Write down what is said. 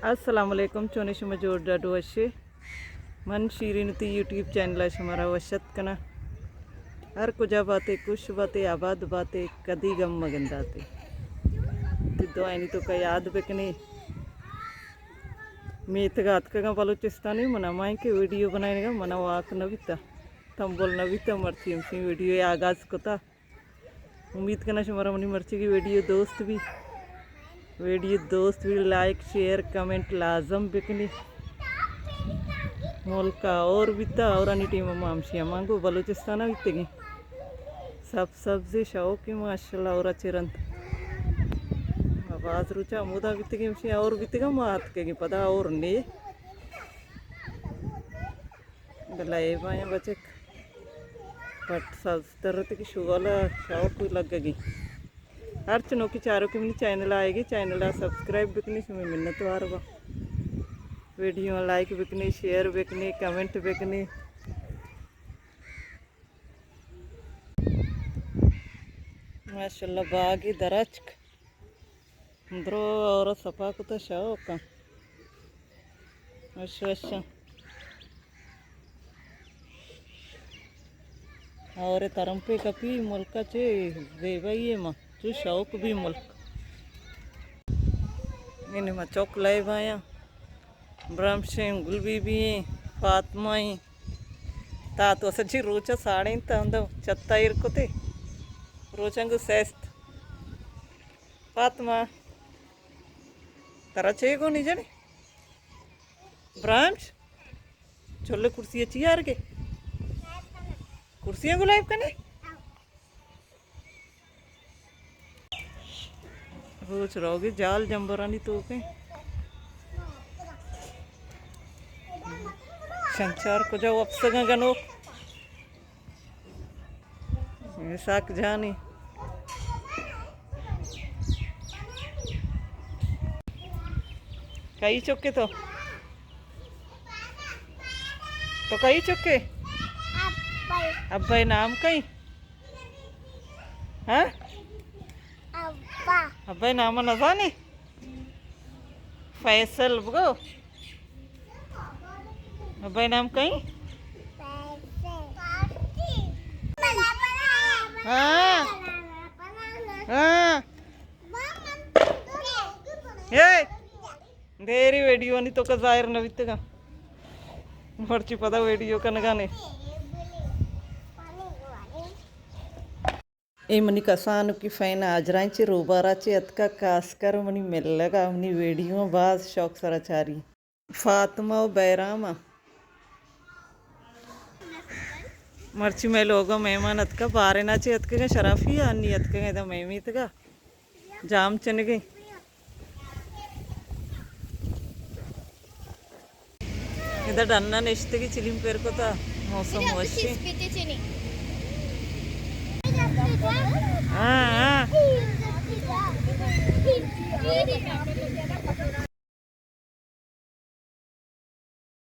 अस्सलामुअलैकुम चोनिश मजोर डाडू अशे मन शीरीनती यूट्यूब चैनल हमारा वशत कना हर कुजा बातें कुछ बातें आबाद बातें कदी गम मगंदाते तिद्दो आयनी तो का याद बेकने मीतगा अतकगा बलूचिस्तानी मना माई के वीडियो बनाएगा मना वाक नविता तम बोल नविता मर्ची हमसी वीडियो आगाज कोता उम्मीद करना हमारा मनी मर्ची की वीडियो दोस्त भी लाइक शेयर कमेंट लाजम बिकनी मोलका और बिता और अनी टीम मामशिया मांगो बलूचिस्तान बितगी सब सब्जी शौकी माशाल्लाह और चिरंत आवाज रुचा मुदा बितगी मशिया और बितगा मात के पता और ने गलाए बाया बचे बट सब तरह की शुगला शौक लगेगी हर चनों की चारों की मेरी चैनल आएगी चैनल सब्सक्राइब बिकनी में मिन्नत वार बा video like bikini share bikini comment bikini माशाल्लाह बागी दरचक अंदरो और सफा को तो शौक अच्छा और तरम पे कपी मुल्का चे वेबाइए माँ जो शौक भी मुल्क इन्हें माँ चौक लाए भाया ब्रह्म सिंह गुलबी भी फातमा ही ता तो सच्ची रोचा साड़े तंदो चत्ता इरकोते रोचंगु सेस्त फातमा तरा चे को नहीं जाने ब्रह्म छोले कुर्सी अच्छी यार के कुर्सियाँ गुलाब कने रोज रहोगे जाल जंबरानी तो के संचार को जाओ अपसगा गनो साक जानी कई चुके तो कई चुके अब्बाई नाम कहीं हाँ अब्बाई नाम न जाने फैसल बगो अब्बाई नाम कहीं हाँ हाँ ये देरी वीडियो नहीं तो का जाहिर न बीतेगा मर्ची पता वीडियो का नगाने ए मनी कसान की फैन आजरा चे रोबारा चे अतका कासकर मनी मिल लगा मनी वीडियो बाज शौक सराचारी फातिमा बैरामा मर्ची में लोगों मेहमान अतका बारे ना चे अतके शराफी अन्नी अतके इधर मेहमी तका जाम चन गई इधर डन्ना निश्ते की चिलिम पेर को था मौसम वशी हाँ हाँ